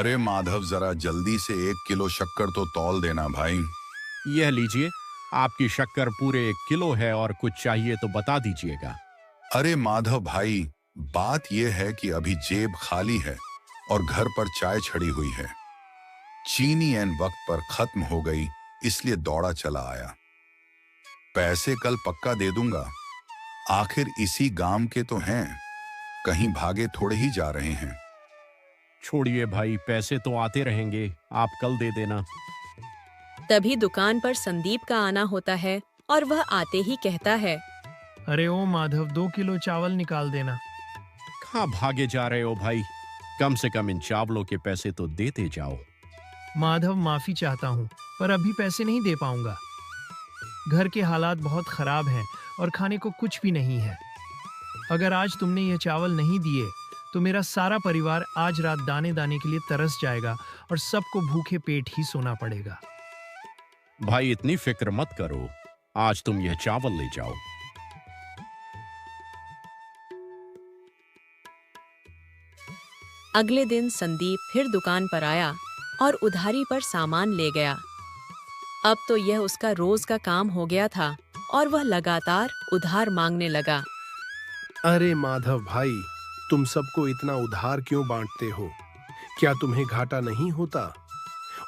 अरे माधव, जरा जल्दी से 1 किलो शक्कर तो तौल देना भाई। यह लीजिए, आपकी शक्कर पूरे 1 किलो है और कुछ चाहिए तो बता दीजिएगा। अरे माधव भाई, बात यह है कि अभी जेब खाली है और घर पर चाय छड़ी हुई है। चीनी एन वक्त पर खत्म हो गई, इसलिए दौड़ा चला आया। पैसे कल पक्का दे दूंगा, आखिर इसी गांव के तो हैं, कहीं भागे थोड़े ही जा रहे हैं। छोड़िए भाई, पैसे तो आते रहेंगे, आप कल दे देना। तभी दुकान पर संदीप का आना होता है और वह आते ही कहता है, अरे ओ माधव, 2 किलो चावल निकाल देना। कहाँ भागे जा रहे हो भाई? कम से कम इन चावलों के पैसे तो देते जाओ। माधव, माफी चाहता हूँ, पर अभी पैसे नहीं दे पाऊंगा। घर के हालात बहुत खराब हैं और खाने को कुछ भी नहीं है। अगर आज तुमने ये चावल नहीं दिए तो मेरा सारा परिवार आज रात दाने दाने के लिए तरस जाएगा और सबको भूखे पेट ही सोना पड़ेगा। भाई इतनी फिक्र मत करो, आज तुम यह चावल ले जाओ। अगले दिन संदीप फिर दुकान पर आया और उधारी पर सामान ले गया। अब तो यह उसका रोज का काम हो गया था और वह लगातार उधार मांगने लगा। अरे माधव भाई, तुम सबको इतना उधार क्यों बांटते हो? क्या तुम्हें घाटा नहीं होता?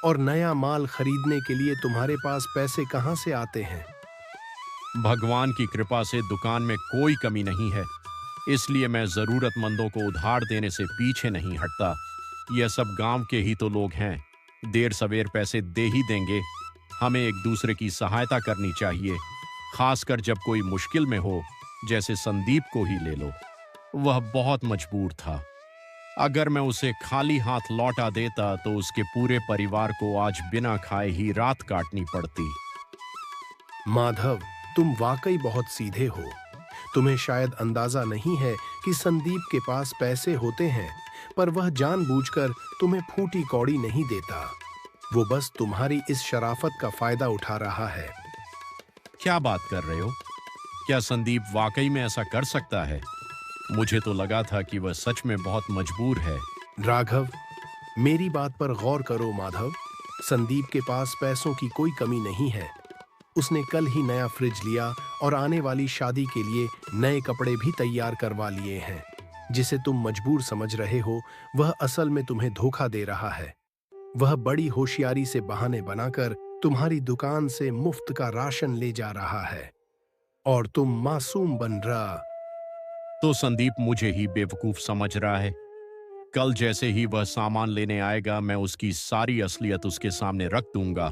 और नया माल खरीदने के लिए तुम्हारे पास पैसे कहां से आते हैं? भगवान की कृपा से दुकान में कोई कमी नहीं है, इसलिए मैं जरूरतमंदों को उधार देने से पीछे नहीं हटता। यह सब गांव के ही तो लोग हैं, देर सवेर पैसे दे ही देंगे। हमें एक दूसरे की सहायता करनी चाहिए, खासकर जब कोई मुश्किल में हो। जैसे संदीप को ही ले लो, वह बहुत मजबूर था। अगर मैं उसे खाली हाथ लौटा देता तो उसके पूरे परिवार को आज बिना खाए ही रात काटनी पड़ती। माधव, तुम वाकई बहुत सीधे हो। तुम्हें शायद अंदाजा नहीं है कि संदीप के पास पैसे होते हैं, पर वह जानबूझकर तुम्हें फूटी कौड़ी नहीं देता। वो बस तुम्हारी इस शराफत का फायदा उठा रहा है। क्या बात कर रहे हो? क्या संदीप वाकई में ऐसा कर सकता है? मुझे तो लगा था कि वह सच में बहुत मजबूर है। राघव, मेरी बात पर गौर करो माधव। संदीप के पास पैसों की कोई कमी नहीं है। उसने कल ही नया फ्रिज लिया और आने वाली शादी के लिए नए कपड़े भी तैयार करवा लिए हैं। जिसे तुम मजबूर समझ रहे हो, वह असल में तुम्हें धोखा दे रहा है। वह बड़ी होशियारी से बहाने बनाकर तुम्हारी दुकान से मुफ्त का राशन ले जा रहा है और तुम मासूम बन रहा। तो संदीप मुझे ही बेवकूफ समझ रहा है। कल जैसे ही वह सामान लेने आएगा, मैं उसकी सारी असलियत उसके सामने रख दूंगा।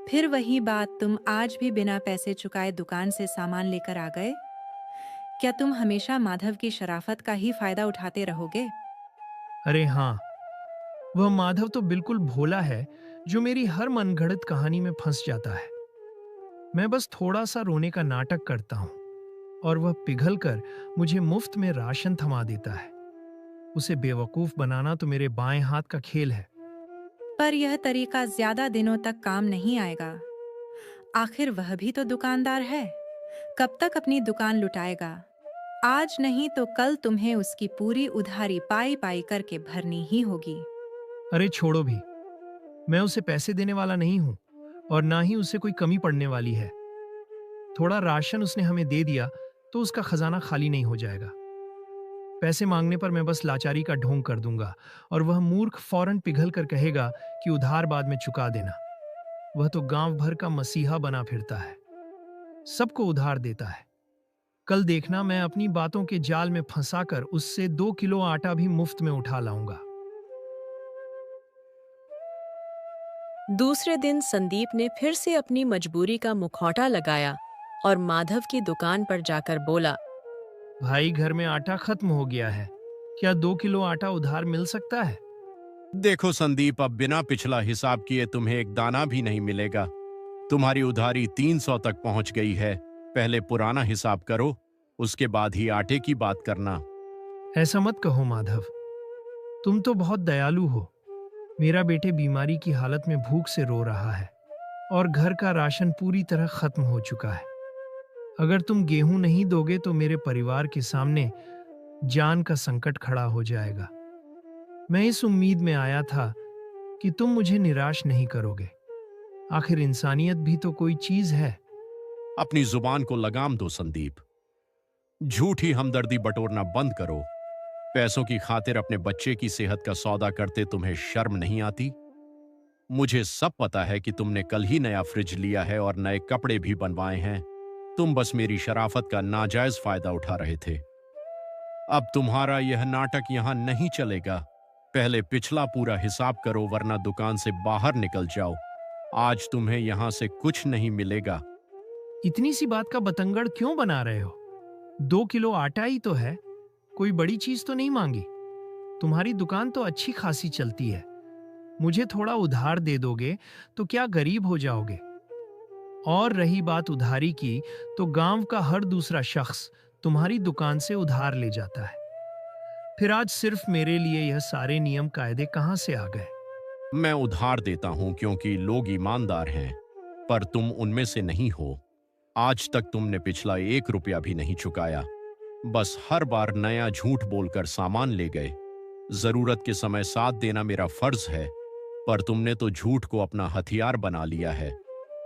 फिर वही बात, तुम आज भी बिना पैसे चुकाए दुकान से सामान लेकर आ गए। क्या तुम हमेशा माधव की शराफत का ही फायदा उठाते रहोगे? अरे हाँ, वह माधव तो बिल्कुल भोला है, जो मेरी हर मनगढ़ंत कहानी में फंस जाता है। मैं बस थोड़ा सा रोने का नाटक करता हूँ और वह पिघलकर मुझे मुफ्त में राशन थमा देता है। उसे बेवकूफ बनाना तो मेरे बाएं हाथ का खेल है। पर यह तरीका ज्यादा दिनों तक काम नहीं आएगा। आखिर वह भी तो दुकानदार है। कब तक अपनी दुकान लुटाएगा? आज नहीं तो कल तुम्हें उसकी पूरी उधारी पाई पाई करके भरनी ही होगी। अरे छोड़ो भी, मैं उसे पैसे देने वाला नहीं हूं और ना ही उसे कोई कमी पड़ने वाली है। थोड़ा राशन उसने हमें दे दिया तो उसका खजाना खाली नहीं हो जाएगा। पैसे मांगने पर मैं बस लाचारी का ढोंग कर दूंगा और वह मूर्ख फौरन पिघल कर कहेगा कि उधार बाद में चुका देना। वह तो गांव भर का मसीहा बना फिरता है, सबको उधार देता है। कल देखना, मैं अपनी बातों के जाल में फंसाकर उससे 2 किलो आटा भी मुफ्त में उठा लाऊंगा। दूसरे दिन संदीप ने फिर से अपनी मजबूरी का मुखौटा लगाया और माधव की दुकान पर जाकर बोला, भाई, घर में आटा खत्म हो गया है, क्या 2 किलो आटा उधार मिल सकता है? देखो संदीप, अब बिना पिछला हिसाब किए तुम्हें एक दाना भी नहीं मिलेगा। तुम्हारी उधारी 300 तक पहुंच गई है। पहले पुराना हिसाब करो, उसके बाद ही आटे की बात करना। ऐसा मत कहो माधव, तुम तो बहुत दयालु हो। मेरा बेटे बीमारी की हालत में भूख से रो रहा है और घर का राशन पूरी तरह खत्म हो चुका है। अगर तुम गेहूं नहीं दोगे तो मेरे परिवार के सामने जान का संकट खड़ा हो जाएगा। मैं इस उम्मीद में आया था कि तुम मुझे निराश नहीं करोगे। आखिर इंसानियत भी तो कोई चीज है। अपनी जुबान को लगाम दो संदीप। झूठी हमदर्दी बटोरना बंद करो। पैसों की खातिर अपने बच्चे की सेहत का सौदा करते तुम्हें शर्म नहीं आती? मुझे सब पता है कि तुमने कल ही नया फ्रिज लिया है और नए कपड़े भी बनवाए हैं। तुम बस मेरी शराफत का नाजायज फायदा उठा रहे थे। अब तुम्हारा यह नाटक यहां नहीं चलेगा। पहले पिछला पूरा हिसाब करो, वरना दुकान से बाहर निकल जाओ। आज तुम्हें यहां से कुछ नहीं मिलेगा। इतनी सी बात का बतंगड़ क्यों बना रहे हो? 2 किलो आटा ही तो है, कोई बड़ी चीज तो नहीं मांगी। तुम्हारी दुकान तो अच्छी खासी चलती है। मुझे थोड़ा उधार दे दोगे तो क्या गरीब हो जाओगे? और रही बात उधारी की, तो गांव का हर दूसरा शख्स तुम्हारी दुकान से उधार ले जाता है। फिर आज सिर्फ मेरे लिए यह सारे नियम कायदे कहां से आ गए? मैं उधार देता हूं क्योंकि लोग ईमानदार हैं, पर तुम उनमें से नहीं हो। आज तक तुमने पिछला 1 रुपया भी नहीं चुकाया। बस हर बार नया झूठ बोलकर सामान ले गए। जरूरत के समय साथ देना मेरा फर्ज है, पर तुमने तो झूठ को अपना हथियार बना लिया है।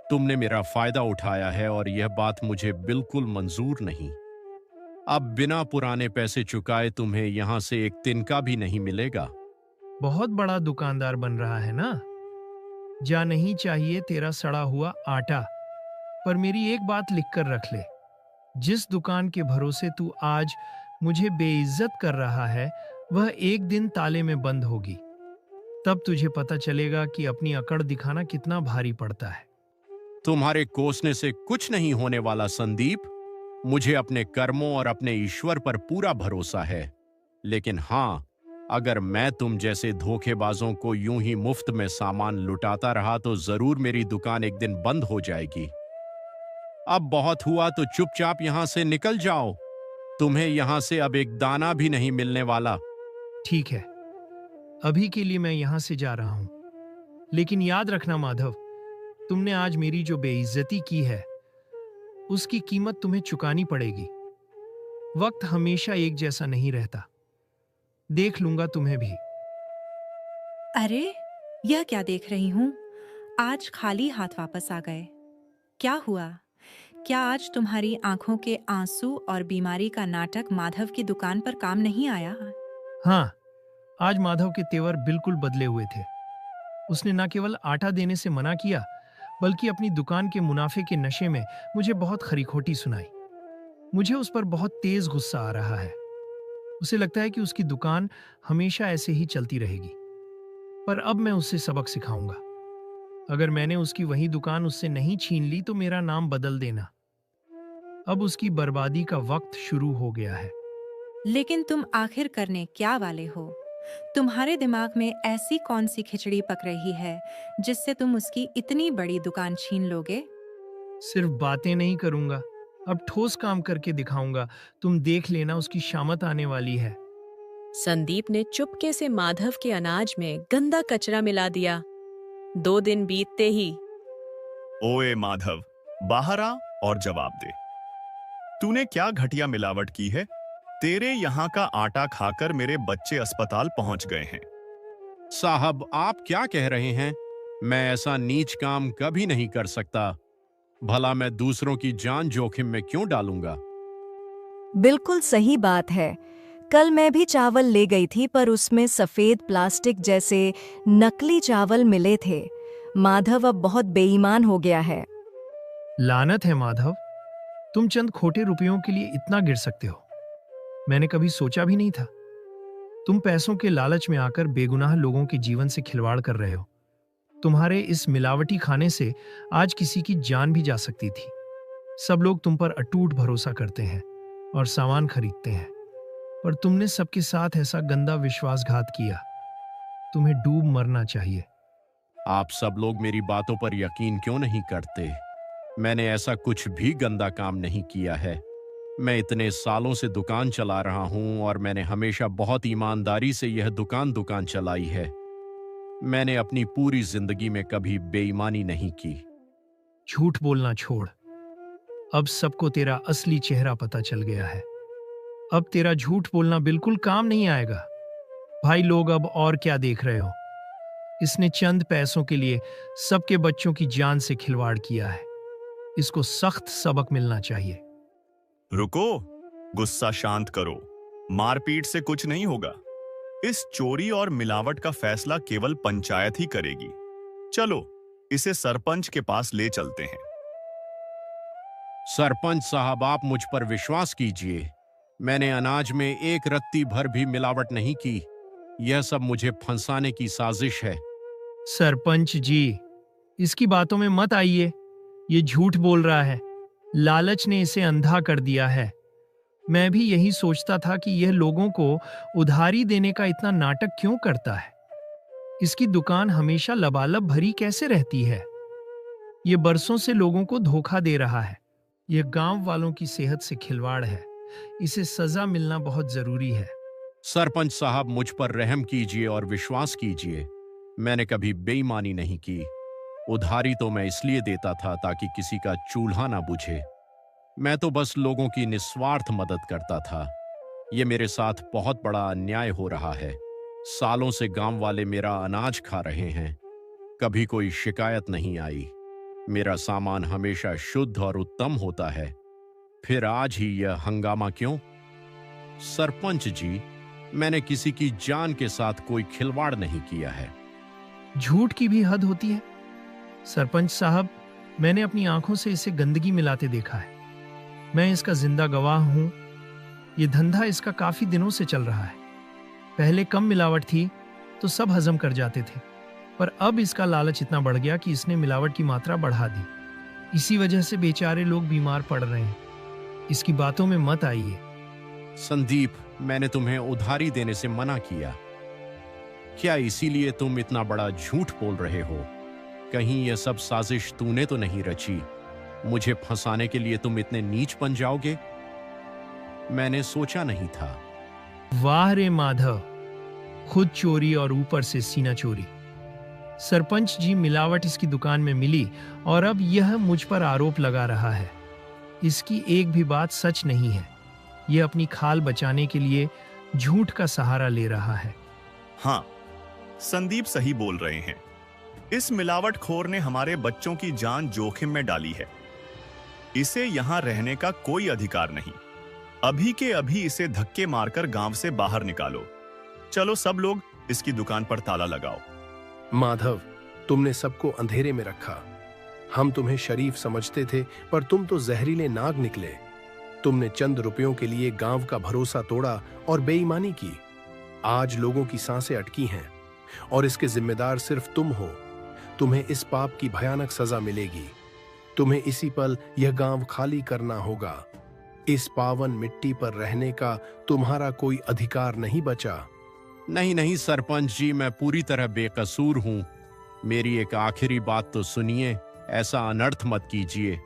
तुमने मेरा फायदा उठाया है और यह बात मुझे बिल्कुल मंजूर नहीं। अब बिना पुराने पैसे चुकाए तुम्हें यहां से एक तिनका भी नहीं मिलेगा। बहुत बड़ा दुकानदार बन रहा है ना? जा नहीं चाहिए तेरा सड़ा हुआ आटा। पर मेरी एक बात लिख कर रख ले, जिस दुकान के भरोसे तू आज मुझे बेइज्जत कर रहा है, वह एक दिन ताले में बंद होगी। तब तुझे पता चलेगा कि अपनी अकड़ दिखाना कितना भारी पड़ता है। तुम्हारे कोसने से कुछ नहीं होने वाला संदीप। मुझे अपने कर्मों और अपने ईश्वर पर पूरा भरोसा है। लेकिन हां, अगर मैं तुम जैसे धोखेबाजों को यूं ही मुफ्त में सामान लुटाता रहा तो जरूर मेरी दुकान एक दिन बंद हो जाएगी। अब बहुत हुआ तो चुपचाप यहां से निकल जाओ। तुम्हें यहां से अब एक दाना भी नहीं मिलने वाला। ठीक है, अभी के लिए मैं यहां से जा रहा हूं। लेकिन याद रखना माधव, तुमने आज मेरी जो बेइज्जती की है, उसकी कीमत तुम्हें चुकानी पड़ेगी। वक्त हमेशा एक जैसा नहीं रहता। देख लूंगा तुम्हें भी। अरे, यह क्या देख रही हूँ? आज खाली हाथ वापस आ गए। क्या हुआ? क्या आज तुम्हारी आंखों के आंसू और बीमारी का नाटक माधव की दुकान पर काम नहीं आया? हाँ, आज माधव के तेवर बिल्कुल बदले हुए थे। उसने न केवल आटा देने से मना किया, बल्कि अपनी दुकान के मुनाफे के नशे में मुझे बहुत खरी-खोटी सुनाई। मुझे उस पर बहुत तेज गुस्सा आ रहा है। उसे लगता है कि उसकी दुकान हमेशा ऐसे ही चलती रहेगी। पर अब मैं उससे सबक सिखाऊंगा। अगर मैंने उसकी वही दुकान उससे नहीं छीन ली तो मेरा नाम बदल देना। अब उसकी बर्बादी का वक्त शुरू हो गया है। लेकिन तुम आखिर करने क्या वाले हो? तुम्हारे दिमाग में ऐसी कौन सी खिचड़ी पक रही है जिससे तुम उसकी इतनी बड़ी दुकान छीन लोगे? सिर्फ बातें नहीं करूंगा, अब ठोस काम करके दिखाऊंगा। तुम देख लेना, उसकी शामत आने वाली है। संदीप ने चुपके से माधव के अनाज में गंदा कचरा मिला दिया। 2 दिन बीतते ही ओए माधव, बाहर आ और जवाब दे। तूने क्या घटिया मिलावट की है? तेरे यहाँ का आटा खाकर मेरे बच्चे अस्पताल पहुंच गए हैं। साहब, आप क्या कह रहे हैं? मैं ऐसा नीच काम कभी नहीं कर सकता। भला मैं दूसरों की जान जोखिम में क्यों डालूंगा? बिल्कुल सही बात है। कल मैं भी चावल ले गई थी, पर उसमें सफेद प्लास्टिक जैसे नकली चावल मिले थे। माधव अब बहुत बेईमान हो गया है। लानत है माधव, तुम चंद खोटे रुपयों के लिए इतना गिर सकते हो। मैंने कभी सोचा भी नहीं था। तुम पैसों के लालच में आकर बेगुनाह लोगों के जीवन से खिलवाड़ कर रहे हो। तुम्हारे इस मिलावटी खाने से आज किसी की जान भी जा सकती थी। सब लोग तुम पर अटूट भरोसा करते हैं और सामान खरीदते हैं, पर तुमने सबके साथ ऐसा गंदा विश्वासघात किया। तुम्हें डूब मरना चाहिए। आप सब लोग मेरी बातों पर यकीन क्यों नहीं करते? मैंने ऐसा कुछ भी गंदा काम नहीं किया है। मैं इतने सालों से दुकान चला रहा हूं और मैंने हमेशा बहुत ईमानदारी से यह दुकान चलाई है। मैंने अपनी पूरी जिंदगी में कभी बेईमानी नहीं की। झूठ बोलना छोड़। अब सबको तेरा असली चेहरा पता चल गया है। अब तेरा झूठ बोलना बिल्कुल काम नहीं आएगा। भाई लोग, अब और क्या देख रहे हो? इसने चंद पैसों के लिए सबके बच्चों की जान से खिलवाड़ किया है। इसको सख्त सबक मिलना चाहिए। रुको, गुस्सा शांत करो। मारपीट से कुछ नहीं होगा। इस चोरी और मिलावट का फैसला केवल पंचायत ही करेगी। चलो, इसे सरपंच के पास ले चलते हैं। सरपंच साहब, आप मुझ पर विश्वास कीजिए। मैंने अनाज में एक रत्ती भर भी मिलावट नहीं की। यह सब मुझे फंसाने की साजिश है। सरपंच जी, इसकी बातों में मत आइए। ये झूठ बोल रहा है। लालच ने इसे अंधा कर दिया है। मैं भी यही सोचता था कि यह लोगों को उधारी देने का इतना नाटक क्यों करता है। इसकी दुकान हमेशा लबालब भरी कैसे रहती है? ये बरसों से लोगों को धोखा दे रहा है। यह गांव वालों की सेहत से खिलवाड़ है। इसे सजा मिलना बहुत जरूरी है। सरपंच साहब, मुझ पर रहम कीजिए और विश्वास कीजिए। मैंने कभी बेईमानी नहीं की। उधारी तो मैं इसलिए देता था ताकि किसी का चूल्हा ना बुझे। मैं तो बस लोगों की निस्वार्थ मदद करता था। ये मेरे साथ बहुत बड़ा अन्याय हो रहा है। सालों से गांव वाले मेरा अनाज खा रहे हैं। कभी कोई शिकायत नहीं आई। मेरा सामान हमेशा शुद्ध और उत्तम होता है। फिर आज ही यह हंगामा क्यों? सरपंच जी, मैंने किसी की जान के साथ कोई खिलवाड़ नहीं किया है। झूठ की भी हद होती है। सरपंच साहब, मैंने अपनी आंखों से इसे गंदगी मिलाते देखा है। मैं इसका जिंदा गवाह हूं। ये धंधा इसका काफी दिनों से चल रहा है। पहले कम मिलावट थी तो सब हजम कर जाते थे, पर अब इसका लालच इतना बढ़ गया कि इसने मिलावट की मात्रा बढ़ा दी। इसी वजह से बेचारे लोग बीमार पड़ रहे हैं। इसकी बातों में मत आइए। संदीप, मैंने तुम्हें उधारी देने से मना किया। क्या इसीलिए तुम इतना बड़ा झूठ बोल रहे हो? कहीं यह सब साजिश तूने तो नहीं रची? मुझे फंसाने के लिए तुम इतने नीच बन जाओगे? मैंने सोचा नहीं था। वाह रे माधव, खुद चोरी और ऊपर से सीना चोरी। सरपंच जी, मिलावट इसकी दुकान में मिली और अब यह मुझ पर आरोप लगा रहा है। इसकी एक भी बात सच नहीं है। यह अपनी खाल बचाने के लिए झूठ का सहारा ले रहा है। हाँ, संदीप सही बोल रहे हैं। इस मिलावटखोर ने हमारे बच्चों की जान जोखिम में डाली है। इसे यहां रहने का कोई अधिकार नहीं। अभी के अभी इसे धक्के मारकर गांव से बाहर निकालो। चलो सब लोग, इसकी दुकान पर ताला लगाओ। माधव, तुमने सबको अंधेरे में रखा। हम तुम्हें शरीफ समझते थे, पर तुम तो जहरीले नाग निकले। तुमने चंद रुपयों के लिए गांव का भरोसा तोड़ा और बेईमानी की। आज लोगों की सांसें अटकी हैं और इसके जिम्मेदार सिर्फ तुम हो। तुम्हें इस पाप की भयानक सजा मिलेगी। तुम्हें इसी पल यह गांव खाली करना होगा। इस पावन मिट्टी पर रहने का तुम्हारा कोई अधिकार नहीं बचा। नहीं नहीं सरपंच जी, मैं पूरी तरह बेकसूर हूं। मेरी एक आखिरी बात तो सुनिए। ऐसा अनर्थ मत कीजिए।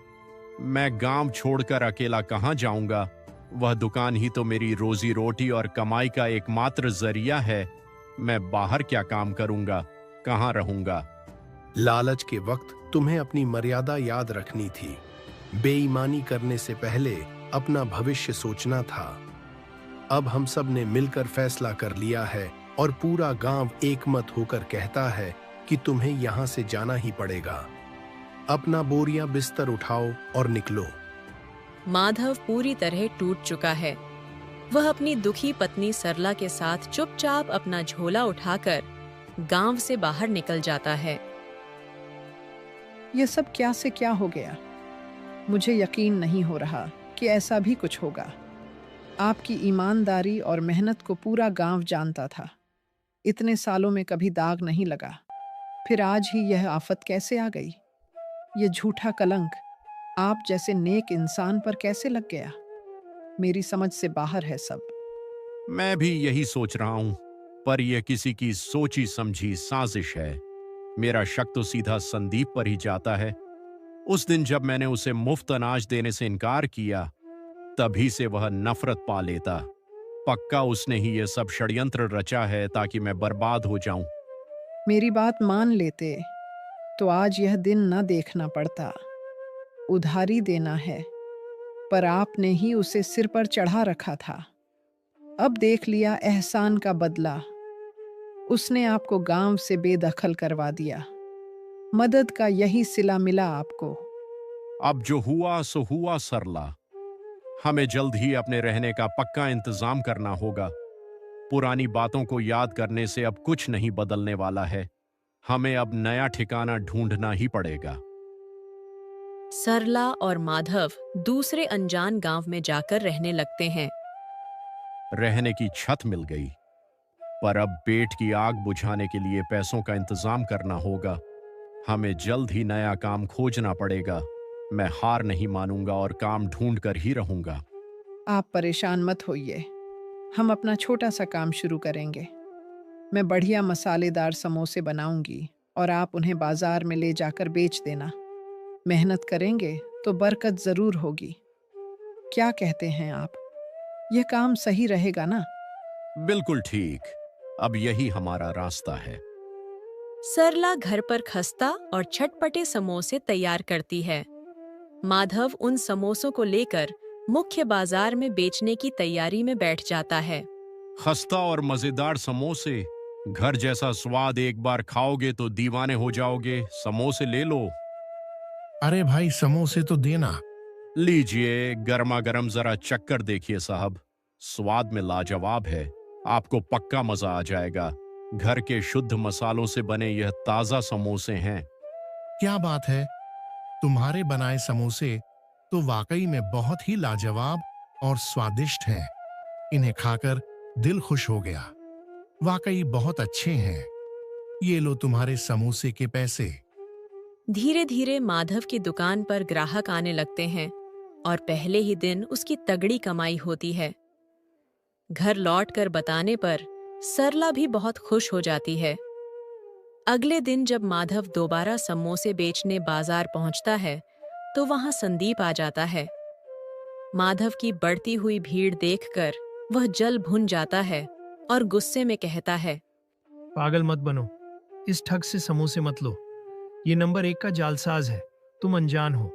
मैं गांव छोड़कर अकेला कहां जाऊंगा? वह दुकान ही तो मेरी रोजी रोटी और कमाई का एकमात्र जरिया है। मैं बाहर क्या काम करूंगा? कहां रहूंगा? लालच के वक्त तुम्हें अपनी मर्यादा याद रखनी थी। बेईमानी करने से पहले अपना भविष्य सोचना था। अब हम सब ने मिलकर फैसला कर लिया है और पूरा गांव एकमत होकर कहता है कि तुम्हें यहां से जाना ही पड़ेगा। अपना बोरियां बिस्तर उठाओ और निकलो। माधव पूरी तरह टूट चुका है। वह अपनी दुखी पत्नी सरला के साथ चुपचाप अपना झोला उठाकर गांव से बाहर निकल जाता है। ये सब क्या से क्या हो गया? मुझे यकीन नहीं हो रहा कि ऐसा भी कुछ होगा। आपकी ईमानदारी और मेहनत को पूरा गांव जानता था। इतने सालों में कभी दाग नहीं लगा, फिर आज ही यह आफत कैसे आ गई? ये झूठा कलंक आप जैसे नेक इंसान पर कैसे लग गया? मेरी समझ से बाहर है सब। मैं भी यही सोच रहा हूं, पर यह किसी की सोची समझी साजिश है। मेरा शक तो सीधा संदीप पर ही जाता है। उस दिन जब मैंने उसे मुफ्त अनाज देने से इनकार किया, तभी से वह नफरत पा लेता। पक्का उसने ही यह सब षड्यंत्र रचा है ताकि मैं बर्बाद हो जाऊं। मेरी बात मान लेते तो आज यह दिन न देखना पड़ता। उधारी देना है, पर आपने ही उसे सिर पर चढ़ा रखा था। अब देख लिया एहसान का बदला। उसने आपको गांव से बेदखल करवा दिया। मदद का यही सिला मिला आपको। अब जो हुआ सो हुआ सरला। हमें जल्द ही अपने रहने का पक्का इंतजाम करना होगा। पुरानी बातों को याद करने से अब कुछ नहीं बदलने वाला है। हमें अब नया ठिकाना ढूंढना ही पड़ेगा। सरला और माधव दूसरे अनजान गांव में जाकर रहने लगते हैं। रहने की छत मिल गई, पर अब पेट की आग बुझाने के लिए पैसों का इंतजाम करना होगा। हमें जल्द ही नया काम खोजना पड़ेगा। मैं हार नहीं मानूंगा और काम ढूंढ कर ही रहूंगा। आप परेशान मत होइए, हम अपना छोटा सा काम शुरू करेंगे। मैं बढ़िया मसालेदार समोसे बनाऊंगी और आप उन्हें बाजार में ले जाकर बेच देना। मेहनत करेंगे तो बरकत जरूर होगी। क्या कहते हैं आप? यह काम सही रहेगा ना? बिल्कुल ठीक। अब यही हमारा रास्ता है। सरला घर पर खस्ता और चटपटे समोसे तैयार करती है। माधव उन समोसों को लेकर मुख्य बाजार में बेचने की तैयारी में बैठ जाता है। खस्ता और मजेदार समोसे, घर जैसा स्वाद एक बार खाओगे तो दीवाने हो जाओगे। समोसे ले लो। अरे भाई, समोसे तो देना। लीजिए, गर्मा गर्म जरा चक्कर देखिए साहब। स्वाद में लाजवाब है। आपको पक्का मजा आ जाएगा। घर के शुद्ध मसालों से बने यह ताजा समोसे हैं। क्या बात है, तुम्हारे बनाए समोसे तो वाकई में बहुत ही लाजवाब और स्वादिष्ट हैं। इन्हें खाकर दिल खुश हो गया। वाकई बहुत अच्छे हैं। ये लो तुम्हारे समोसे के पैसे। धीरे धीरे माधव की दुकान पर ग्राहक आने लगते हैं और पहले ही दिन उसकी तगड़ी कमाई होती है। घर लौटकर बताने पर सरला भी बहुत खुश हो जाती है। अगले दिन जब माधव दोबारा समोसे बेचने बाजार पहुंचता है तो वहां संदीप आ जाता है। माधव की बढ़ती हुई भीड़ देखकर वह जल भुन जाता है और गुस्से में कहता है, पागल मत बनो, इस ठग से समोसे मत लो। ये नंबर 1 का जालसाज है। तुम अनजान हो,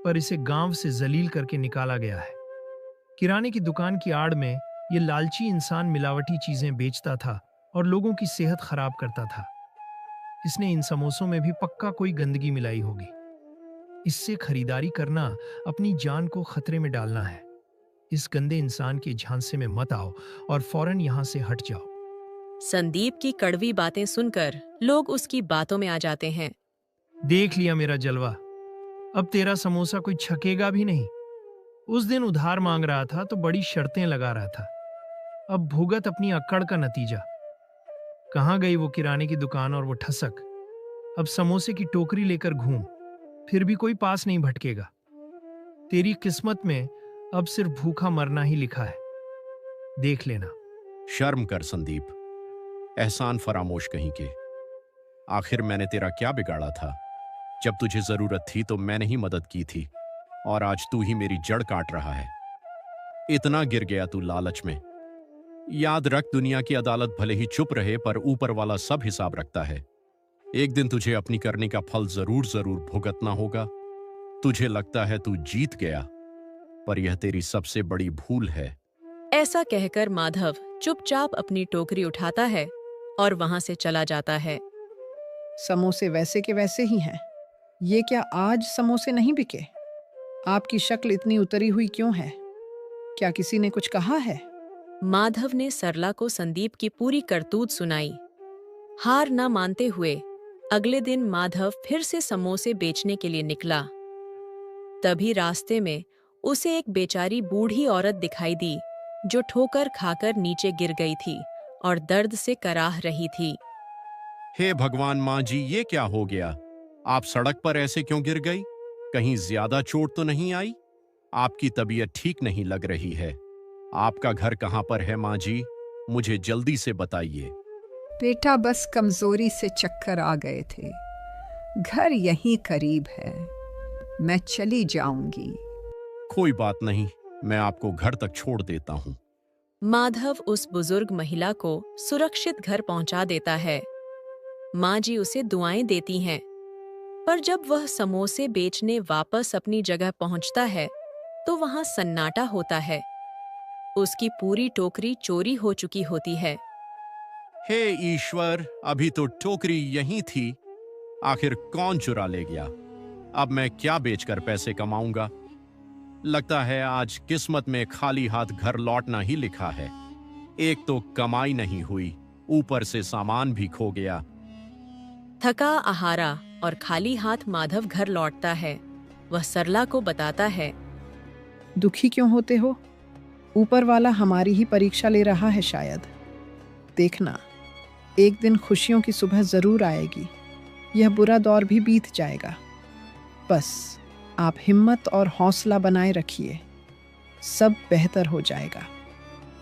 पर इसे गांव से जलील करके निकाला गया है। किराने की दुकान की आड़ में ये लालची इंसान मिलावटी चीजें बेचता था और लोगों की सेहत खराब करता था। इसने इन समोसों में भी पक्का कोई गंदगी मिलाई होगी। इससे खरीदारी करना अपनी जान को खतरे में डालना है। इस गंदे इंसान के झांसे में मत आओ और फौरन यहां से हट जाओ। संदीप की कड़वी बातें सुनकर लोग उसकी बातों में आ जाते हैं। देख लिया मेरा जलवा, अब तेरा समोसा कोई छकेगा भी नहीं। उस दिन उधार मांग रहा था तो बड़ी शर्तें लगा रहा था। अब भुगत अपनी अक्कड़ का नतीजा। कहाँ गई वो किराने की दुकान और वो ठसक? अब समोसे की टोकरी लेकर घूम, फिर भी कोई पास नहीं भटकेगा। तेरी किस्मत में अब सिर्फ भूखा मरना ही लिखा है। देख लेना। शर्म कर संदीप, एहसान फरामोश कहीं के। आखिर मैंने तेरा क्या बिगाड़ा था? जब तुझे जरूरत थी तो मैंने ही मदद की थी और आज तू ही मेरी जड़ काट रहा है। इतना गिर गया तू लालच में। याद रख, दुनिया की अदालत भले ही चुप रहे पर ऊपर वाला सब हिसाब रखता है। एक दिन तुझे अपनी करने का फल जरूर जरूर भुगतना होगा। तुझे लगता है तू जीत गया, पर यह तेरी सबसे बड़ी भूल है। ऐसा कहकर माधव चुपचाप अपनी टोकरी उठाता है और वहां से चला जाता है। समोसे वैसे के वैसे ही हैं। ये क्या आज समोसे नहीं बिके? आपकी शक्ल इतनी उतरी हुई क्यों है? क्या किसी ने कुछ कहा है? माधव ने सरला को संदीप की पूरी करतूत सुनाई। हार न मानते हुए अगले दिन माधव फिर से समोसे बेचने के लिए निकला। तभी रास्ते में उसे एक बेचारी बूढ़ी औरत दिखाई दी जो ठोकर खाकर नीचे गिर गई थी और दर्द से कराह रही थी। हे भगवान माँ जी, ये क्या हो गया? आप सड़क पर ऐसे क्यों गिर गई? कहीं ज्यादा चोट तो नहीं आई? आपकी तबीयत ठीक नहीं लग रही है। आपका घर कहाँ पर है माँ जी? मुझे जल्दी से बताइए। बेटा, बस कमजोरी से चक्कर आ गए थे। घर यहीं करीब है, मैं चली जाऊंगी। कोई बात नहीं, मैं आपको घर तक छोड़ देता हूँ। माधव उस बुजुर्ग महिला को सुरक्षित घर पहुंचा देता है। माँ जी उसे दुआएं देती हैं, पर जब वह समोसे बेचने वापस अपनी जगह पहुंचता है तो वहां सन्नाटा होता है। उसकी पूरी टोकरी चोरी हो चुकी होती है। हे ईश्वर, अभी तो टोकरी यहीं थी। आखिर कौन चुरा ले गया? अब मैं क्या बेचकर पैसे कमाऊंगा? लगता है आज किस्मत में खाली हाथ घर लौटना ही लिखा है। एक तो कमाई नहीं हुई, ऊपर से सामान भी खो गया। थका आहारा और खाली हाथ माधव घर लौटता है। वह सरला को बताता है, दुखी क्यों होते हो? ऊपर वाला हमारी ही परीक्षा ले रहा है शायद। देखना, एक दिन खुशियों की सुबह जरूर आएगी। यह बुरा दौर भी बीत जाएगा। बस आप हिम्मत और हौसला बनाए रखिए, सब बेहतर हो जाएगा।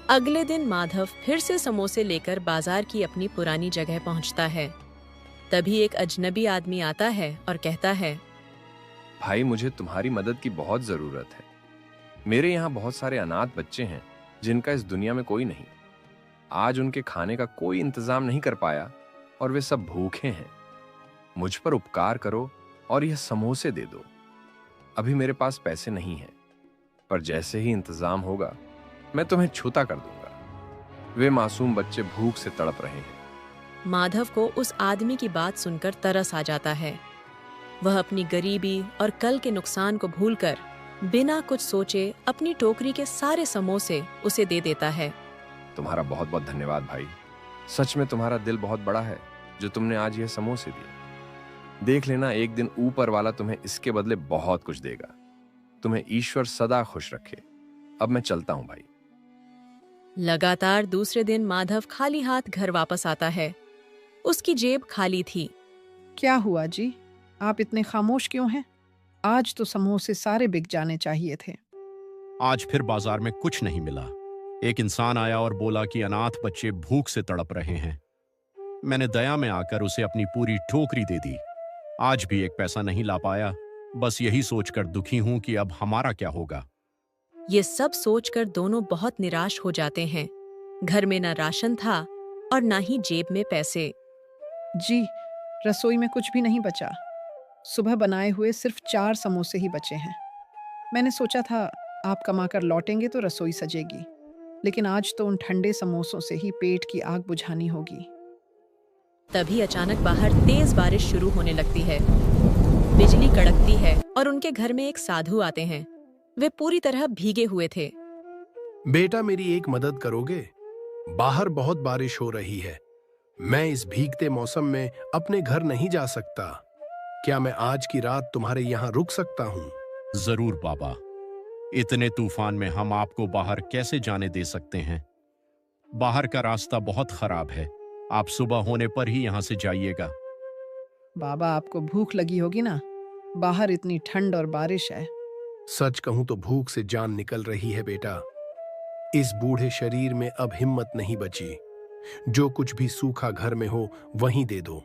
अगले दिन माधव फिर से समोसे लेकर बाजार की अपनी पुरानी जगह पहुंचता है। तभी एक अजनबी आदमी आता है और कहता है, भाई, मुझे तुम्हारी मदद की बहुत जरूरत है। मेरे यहाँ बहुत सारे अनाथ बच्चे हैं जिनका इस दुनिया में कोई नहीं। आज उनके खाने का कोई इंतजाम नहीं कर पाया और वे सब भूखे हैं। मुझ पर उपकार करो और यह समोसे दे दो। अभी मेरे पास पैसे नहीं हैं, पर जैसे ही इंतजाम होगा मैं तुम्हें छूता कर दूंगा। वे मासूम बच्चे भूख से तड़प रहे हैं। माधव को उस आदमी की बात सुनकर तरस आ जाता है। वह अपनी गरीबी और कल के नुकसान को भूलकर बिना कुछ सोचे अपनी टोकरी के सारे समोसे उसे दे देता है। तुम्हारा बहुत बहुत धन्यवाद भाई। सच में तुम्हारा दिल बहुत बड़ा है जो तुमने आज यह समोसे दिए। देख लेना, एक दिन ऊपर वाला तुम्हें इसके बदले बहुत कुछ देगा। तुम्हें ईश्वर सदा खुश रखे। अब मैं चलता हूं भाई। लगातार दूसरे दिन माधव खाली हाथ घर वापस आता है। उसकी जेब खाली थी। क्या हुआ जी, आप इतने खामोश क्यों हैं? आज तो समोसे सारे बिक जाने चाहिए थे। आज फिर बाजार में कुछ नहीं मिला। एक इंसान आया और बोला कि अनाथ बच्चे भूख से तड़प रहे हैं। मैंने दया में आकर उसे अपनी पूरी टोकरी दे दी। आज भी एक पैसा नहीं ला पाया। बस यही सोचकर दुखी हूं कि अब हमारा क्या होगा। ये सब सोचकर दोनों बहुत निराश हो जाते हैं। घर में न राशन था और न ही जेब में पैसे। जी, रसोई में कुछ भी नहीं बचा। सुबह बनाए हुए सिर्फ 4 समोसे ही बचे हैं। मैंने सोचा था आप कमाकर लौटेंगे तो रसोई सजेगी, लेकिन आज तो उन ठंडे समोसों से ही पेट की आग बुझानी होगी। तभी अचानक बाहर तेज बारिश शुरू होने लगती है। बिजली कड़कती है और उनके घर में एक साधु आते हैं। वे पूरी तरह भीगे हुए थे। बेटा, मेरी एक मदद करोगे? बाहर बहुत बारिश हो रही है। मैं इस भीगते मौसम में अपने घर नहीं जा सकता। क्या मैं आज की रात तुम्हारे यहाँ रुक सकता हूँ? जरूर बाबा। इतने तूफान में हम आपको बाहर कैसे जाने दे सकते हैं? बाहर का रास्ता बहुत खराब है। आप सुबह होने पर ही यहाँ से जाइएगा। बाबा, आपको भूख लगी होगी ना? बाहर इतनी ठंड और बारिश है। सच कहूं तो भूख से जान निकल रही है बेटा। इस बूढ़े शरीर में अब हिम्मत नहीं बची। जो कुछ भी सूखा घर में हो वहीं दे दो।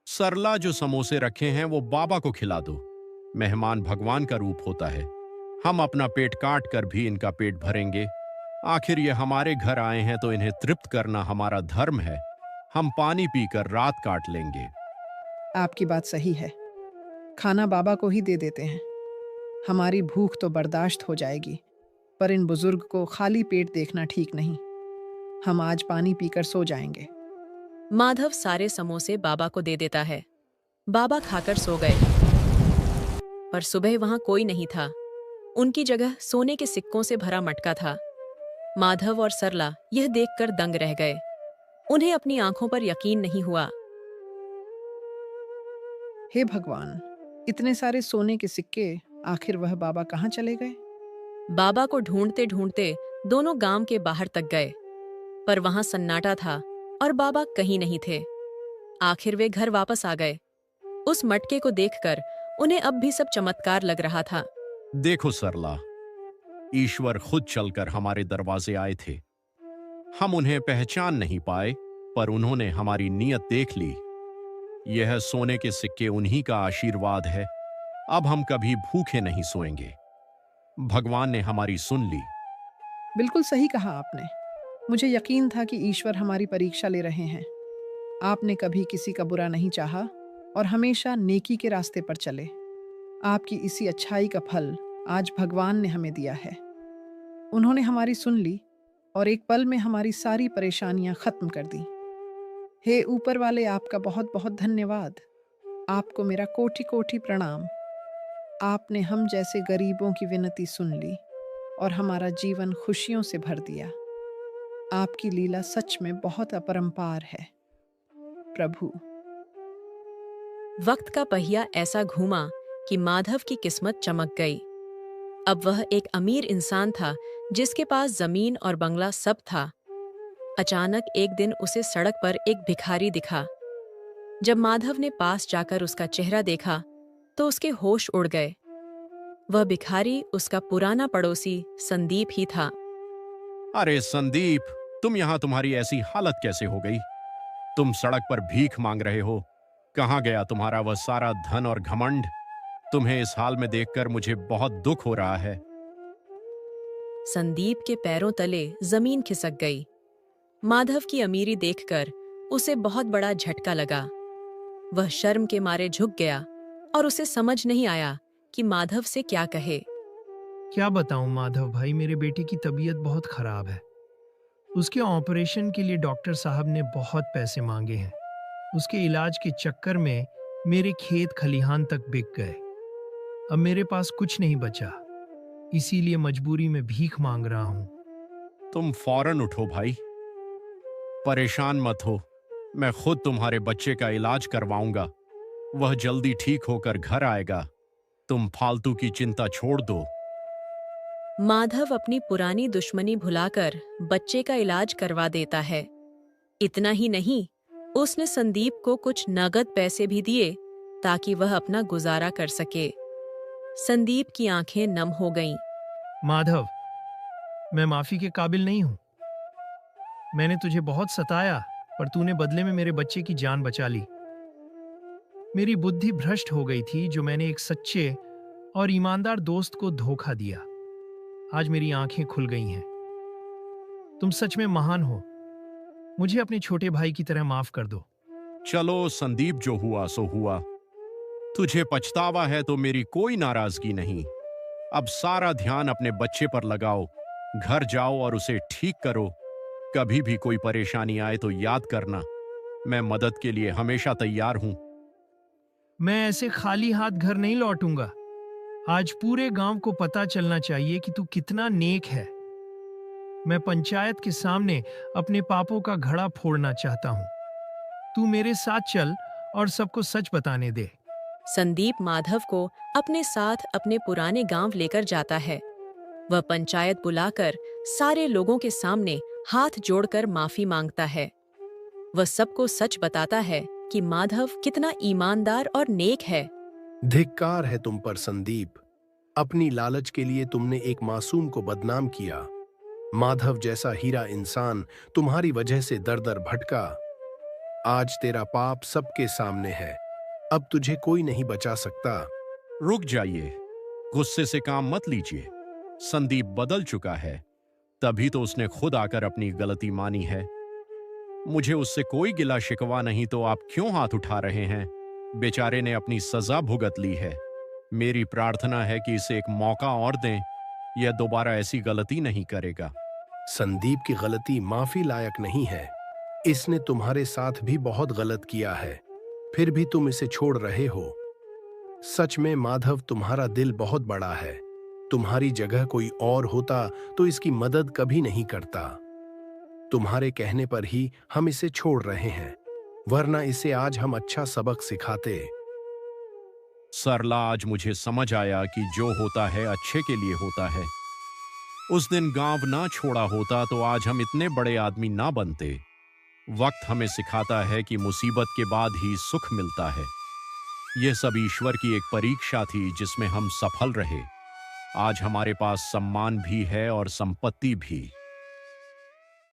सरला, जो समोसे रखे हैं वो बाबा को खिला दो। मेहमान भगवान का रूप होता है। हम अपना पेट काट कर भी इनका पेट भरेंगे। आखिर ये हमारे घर आए हैं तो इन्हें तृप्त करना हमारा धर्म है। हम पानी पीकर रात काट लेंगे। आपकी बात सही है। खाना बाबा को ही दे देते हैं। हमारी भूख तो बर्दाश्त हो जाएगी, पर इन बुजुर्ग को खाली पेट देखना ठीक नहीं। हम आज पानी पीकर सो जाएंगे। माधव सारे समोसे बाबा को दे देता है। बाबा खाकर सो गए। पर सुबह वहां कोई नहीं था। उनकी जगह सोने के सिक्कों से भरा मटका था। माधव और सरला यह देखकर दंग रह गए। उन्हें अपनी आंखों पर यकीन नहीं हुआ। हे भगवान, इतने सारे सोने के सिक्के, आखिर वह बाबा कहाँ चले गए? बाबा को ढूंढते ढूंढते दोनों गांव के बाहर तक गए, पर वहां सन्नाटा था और बाबा कहीं नहीं थे। आखिर वे घर वापस आ गए। उस मटके को देखकर उन्हें अब भी सब चमत्कार लग रहा था। देखो सरला, ईश्वर खुद चलकर हमारे दरवाजे आए थे। हम उन्हें पहचान नहीं पाए, पर उन्होंने हमारी नीयत देख ली। यह सोने के सिक्के उन्हीं का आशीर्वाद है। अब हम कभी भूखे नहीं सोएंगे। भगवान ने हमारी सुन ली। बिल्कुल सही कहा आपने। मुझे यकीन था कि ईश्वर हमारी परीक्षा ले रहे हैं। आपने कभी किसी का बुरा नहीं चाहा और हमेशा नेकी के रास्ते पर चले। आपकी इसी अच्छाई का फल आज भगवान ने हमें दिया है। उन्होंने हमारी सुन ली और एक पल में हमारी सारी परेशानियां खत्म कर दी। हे ऊपर वाले, आपका बहुत बहुत धन्यवाद। आपको मेरा कोटि कोटि प्रणाम। आपने हम जैसे गरीबों की विनती सुन ली और हमारा जीवन खुशियों से भर दिया। आपकी लीला सच में बहुत अपरंपार है प्रभु। वक्त का पहिया ऐसा घूमा कि माधव की किस्मत चमक गई। अब वह एक अमीर इंसान था जिसके पास जमीन और बंगला सब था। अचानक एक दिन उसे सड़क पर एक भिखारी दिखा। जब माधव ने पास जाकर उसका चेहरा देखा तो उसके होश उड़ गए। वह भिखारी उसका पुराना पड़ोसी संदीप ही था। अरे संदीप, तुम यहाँ, तुम्हारी ऐसी हालत कैसे हो गई? तुम सड़क पर भीख मांग रहे हो। कहाँ गया तुम्हारा वह सारा धन और घमंड? तुम्हें इस हाल में देखकर मुझे बहुत दुख हो रहा है। संदीप के पैरों तले जमीन खिसक गई। माधव की अमीरी देखकर उसे बहुत बड़ा झटका लगा। वह शर्म के मारे झुक गया और उसे समझ नहीं आया कि माधव से क्या कहे। क्या बताऊं माधव भाई, मेरे बेटे की तबीयत बहुत खराब है। उसके ऑपरेशन के लिए डॉक्टर साहब ने बहुत पैसे मांगे हैं। उसके इलाज के चक्कर में मेरे खेत खलिहान तक बिक गए। अब मेरे पास कुछ नहीं बचा, इसीलिए मजबूरी में भीख मांग रहा हूं। तुम फौरन उठो भाई, परेशान मत हो। मैं खुद तुम्हारे बच्चे का इलाज करवाऊंगा। वह जल्दी ठीक होकर घर आएगा। तुम फालतू की चिंता छोड़ दो। माधव अपनी पुरानी दुश्मनी भुलाकर बच्चे का इलाज करवा देता है। इतना ही नहीं, उसने संदीप को कुछ नगद पैसे भी दिए ताकि वह अपना गुजारा कर सके। संदीप की आंखें नम हो गईं। माधव, मैं माफी के काबिल नहीं हूं। मैंने तुझे बहुत सताया, पर तूने बदले में मेरे बच्चे की जान बचा ली। मेरी बुद्धि भ्रष्ट हो गई थी जो मैंने एक सच्चे और ईमानदार दोस्त को धोखा दिया। आज मेरी आंखें खुल गई हैं। तुम सच में महान हो। मुझे अपने छोटे भाई की तरह माफ कर दो। चलो संदीप, जो हुआ सो हुआ। तुझे पछतावा है तो मेरी कोई नाराजगी नहीं। अब सारा ध्यान अपने बच्चे पर लगाओ। घर जाओ और उसे ठीक करो। कभी भी कोई परेशानी आए तो याद करना, मैं मदद के लिए हमेशा तैयार हूं। मैं ऐसे खाली हाथ घर नहीं लौटूंगा। आज पूरे गांव को पता चलना चाहिए कि तू कितना नेक है। मैं पंचायत के सामने अपने पापों का घड़ा फोड़ना चाहता हूं। तू मेरे साथ चल और सबको सच बताने दे। संदीप माधव को अपने साथ अपने पुराने गांव लेकर जाता है। वह पंचायत बुलाकर सारे लोगों के सामने हाथ जोड़कर माफी मांगता है। वह सबको सच बताता है कि माधव कितना ईमानदार और नेक है। धिक्कार है तुम पर संदीप। अपनी लालच के लिए तुमने एक मासूम को बदनाम किया। माधव जैसा हीरा इंसान तुम्हारी वजह से दर दर भटका। आज तेरा पाप सबके सामने है। अब तुझे कोई नहीं बचा सकता। रुक जाइए, गुस्से से काम मत लीजिए। संदीप बदल चुका है, तभी तो उसने खुद आकर अपनी गलती मानी है। मुझे उससे कोई गिला शिकवा नहीं, तो आप क्यों हाथ उठा रहे हैं? बेचारे ने अपनी सजा भुगत ली है। मेरी प्रार्थना है कि इसे एक मौका और दें। यह दोबारा ऐसी गलती नहीं करेगा। संदीप की गलती माफी लायक नहीं है। इसने तुम्हारे साथ भी बहुत गलत किया है, फिर भी तुम इसे छोड़ रहे हो। सच में माधव, तुम्हारा दिल बहुत बड़ा है। तुम्हारी जगह कोई और होता तो इसकी मदद कभी नहीं करता। तुम्हारे कहने पर ही हम इसे छोड़ रहे हैं, वरना इसे आज हम अच्छा सबक सिखाते। सरला, आज मुझे समझ आया कि जो होता है अच्छे के लिए होता है। उस दिन गांव ना छोड़ा होता तो आज हम इतने बड़े आदमी ना बनते। वक्त हमें सिखाता है कि मुसीबत के बाद ही सुख मिलता है। यह सब ईश्वर की एक परीक्षा थी जिसमें हम सफल रहे। आज हमारे पास सम्मान भी है और संपत्ति भी।